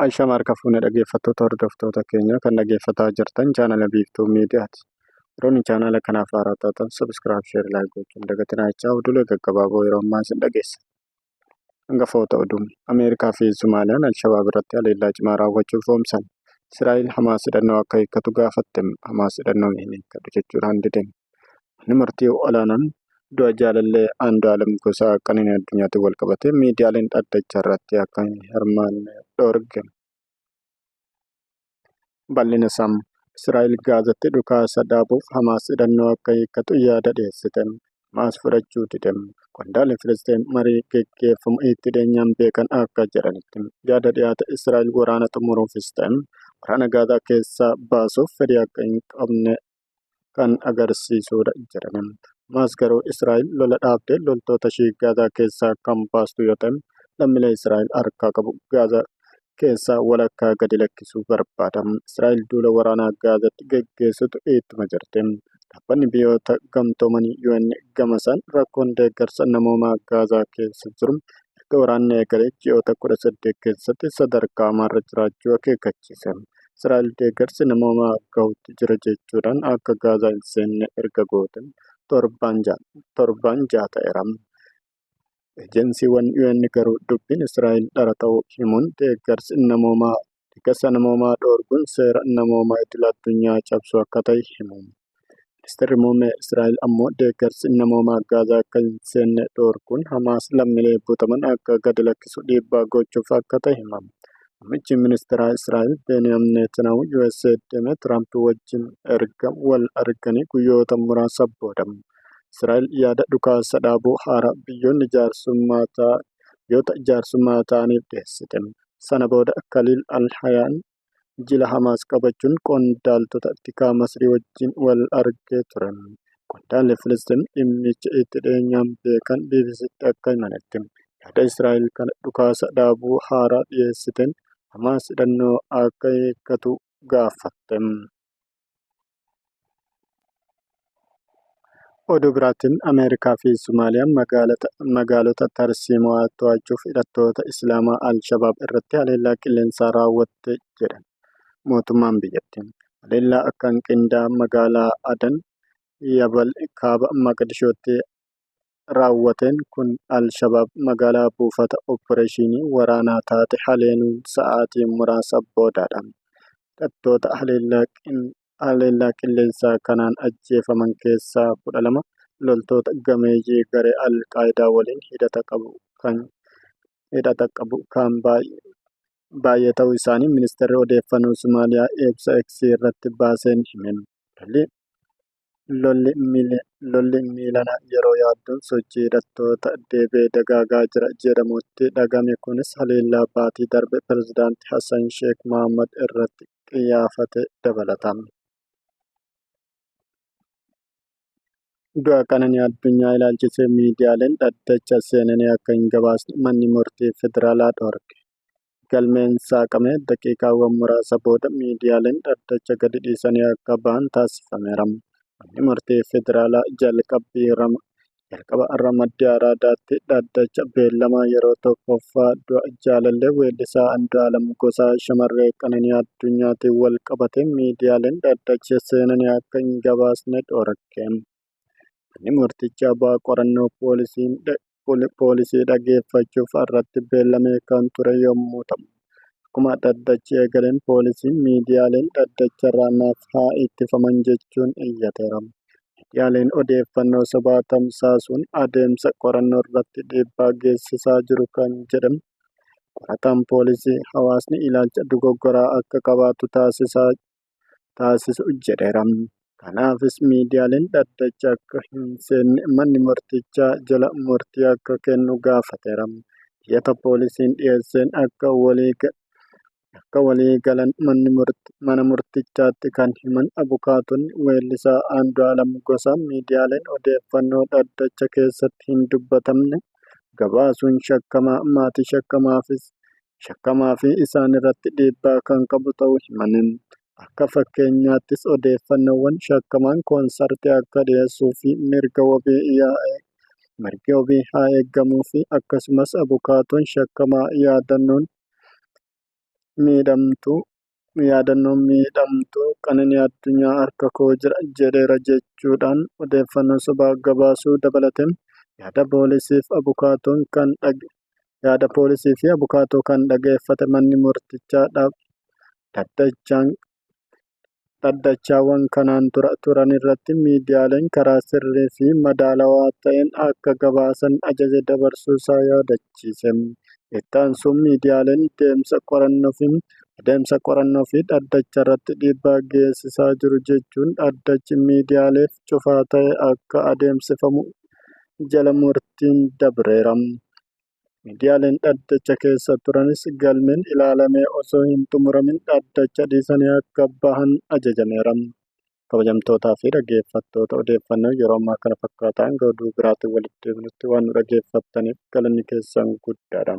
Ashama harka fuunee dhaggeeffattoota hordoftoota keenya kan dhaggeeffataa jirtan chaanala biiftuu miidiyaati. Yeroon chaanala kanaaf haaraa taatan sabiskiraayib sheer laayik gochuun dagatinaa jechaa oduulee gaggabaaboo yeroo ammaa isin dhageessa. Hangafoota oduun Ameerikaa fi Sumaaliyaan Alshabaab irratti haleellaa cimaa raawwachuuf oomsan. Israa'el Hamaas hidhannoo akka hiikkatu gaafatte. Hamaas hidhannoo hin hiikkatu jechuudhaan didame. Manni murtii olaanaan du'a jaalallee Andu'aalem Gosaa Qananii Addunyaatti wal qabatee miidiyaaleen dhaddacha irratti akka hin hirmaanne dhoorge. Bal'ina isaa Israa'el Gaazatti dhukaasa dhaabuuf Hamaas hidhannoo akka hiikkatu yaada dhiyeessite. Hamaas fudhachuu dide. Qondaalli Filisxeem marii geggeeffamu itti dhiyeenyaan beekan akka jedhanitti yaada dhiyaate Israa'el waraana xumuruufis ta'e waraana Gaazaa keessaa baasuuf fedhii akka hin qabne kan agarsiisudha jedhan. Hamaas garuu Israa'el lola dhaabdee loltoota ishee Gaazaa keessaa kan baastu yoo ta'e lammiilee Israa'el harkaa qabu Gaazaa keessaa walakkaa gadi lakkisuu barbaada. Israa'el duula waraanaa Gaazatti geggeessitu ittuma jirti. Dhaabbanni biyyoota gamtoomanii UN gamasaan rakkoon deeggarsa namoomaa Gaazaa keessa jiru erga waraanni eegalee ji'oota 18 keessatti sadarkaa hamaarra jiraachuu akeekkachiise. Israa'el deeggarsi namoomaa gahuutti jira jechuudhaan akka Gaazaa hin seenne erga goote torbaan ja'a ta'eera. Ejensiiwwan UN garuu dubbiin Israa'el dhara ta'uu himuun deeggarsa namoomaa dhoorguun seera namoomaa idil addunyaa cabsu akka ta'e himu. Ministeerri muummee Israa'el ammoo deeggarsi namoomaa Gaazaa akka hin seenne dhoorguun Hamaas lammiilee butaman akka gadi lakkisu dhiibbaa gochuuf akka ta'e hima. Muummichi ministeeraa Israa'el Beniyaamin Netanyaahuu USA deemee Tiraamp wajjin erga wal arganii guyyoota muraasa booda. Israa'el yaada dhukaasa dhaabuu haaraa biyyoonni jaarsummaa ta'aniif dhiyeessite. Sana booda Kaliil Al-Hayaan jila Hamaas qabachuun qondaaltota tikaa Masrii wajjin wal argee ture. Qondaalli Filisxeem dhimmicha itti dhiyeenyaan beekan BBC'tti akka himanitti yaada Israa'el kana dhukaasa dhaabuu haaraa dhiyeessiteen Hamaas hidhannoo akka hiikkatu gaafatte. Oduu biraatiin Ameerikaa fi Sumaaliyaan magaalota tarsiimoo to'achuuf hidhattoota Islaamaa Al-Shabaab irratti haleellaa qilleensaa raawwatte jedhan. Mootummaan biyyattii haleellaa akkaan qindaa'aa magaalaa Adan Yabal kaaba Maqdishootti raawwateen kun Al-Shabaab magaalaa buufata Oppireeshinii waraanaa taate haleeluun sa'aatii muraasa boodaadha. Hidhattoota haleellaa qilleensaa kanaan ajjeefaman keessaa 12 loltoota gameeyyii garee Al-Qaayidaa waliin hidhata qabu kan baay'ee ta'uu isaanii ministeerri odeeffannoo Somaaliyaa ibsa X irratti baaseen hime. Lolli miilana yeroo yaaddoon sochii hidhattoota deebi'ee dagaagaa jira jedhamutti dhagame kunis haleellaa baatii darbe pirezidaantii Hassan Sheekh Mohaammed irratti xiyyeeffate dabalata. Du'a Qananii Addunyaa ilaalchisee miidiyaaleen dhaddacha seenanii akka hin gabaasne manni murtii federaalaa dhoorge. Galmeen saaqamee daqiiqaawwan muraasa booda miidiyaaleen dhaddacha gadi dhiisanii akka bahan taasifameera. Manni murtii federaalaa jalqaba Ramaddii Araadaatti dhaddacha beellamaa yeroo tokkoffaa du'a jaalallee weellisaa Andu'aalem Gosaa shamarree Qananii Addunyaatiin wal qabatee miidiyaaleen dhaddacha seenanii akka hin gabaasne dhoorge. Manni murtichaa bu'aa qorannoo poolisii dhaggeeffachuuf irratti beellamee kan ture yommuu ta'u, akkuma dhaddachi eegaleen poolisiin miidiyaaleen dhaddacharraa naaf haa ittifaman jechuun iyyateera. Miidiyaaleen odeeffannoo sobaa tamsaasuun adeemsa qorannoo irratti dhiibbaa geessisaa jiru kan jedhan qorataan poolisii hawaasni ilaalcha dogoggoraa akka qabaatu taasisu jedheera. Kanaafis miidiyaaleen dhaddacha akka hin seenne manni murtichaa jala murtii akka kennu gaafateera. Iyyata poolisiin dhiyeesseen akka walii galan mana murtichaatti kan himan abukaatonni weellisaa Andu'aalem Gosaa miidiyaaleen odeeffannoo dhaddacha keessatti hin dubbatamne gabaasuun maatii shakkamaa fi isaan irratti dhiibbaa kan qabu ta'uu himan. Akka fakkeenyaattis odeeffannoowwan shakkamaan koonsartii akka dhiyeessuu fi mirga wabii haa eegamuu fi akkasumas abukaatoon shakkamaa miidhamtuu yaadannoon miidhamtuu Qananii Addunyaa harka koo jira jedheera jechuudhaan odeeffannoo sobaa gabaasuu dabalate yaada poolisii fi abukaatoo kan dhageeffate manni murtichaa dhaddachaawwan kanaan turan irratti miidiyaaleen karaa sirrii fi madaalawaa ta'een akka gabaasan ajaja dabarsuusaa yaadachiise. Itti aansuun miidiyaaleen adeemsa qorannoo fi dhaddacha irratti dhiibbaa geessisaa jiru jechuun dhaddachi miidiyaaleef cufaa ta'e akka adeemsifamu jala murtiin dabreera. Miidiyaaleen dhaddacha keessa turanis galmeen ilaalamee osoo hin xumuramin dhaddacha dhiisanii akka bahan ajajameera. Kabajamtootaa fi dhaggeeffattoota odeeffannoo yeroo ammaa kana fakkaataan oduu biraatiin walitti deebinutti waan nu dhaggeeffattaniif galanni keessan guddaadha.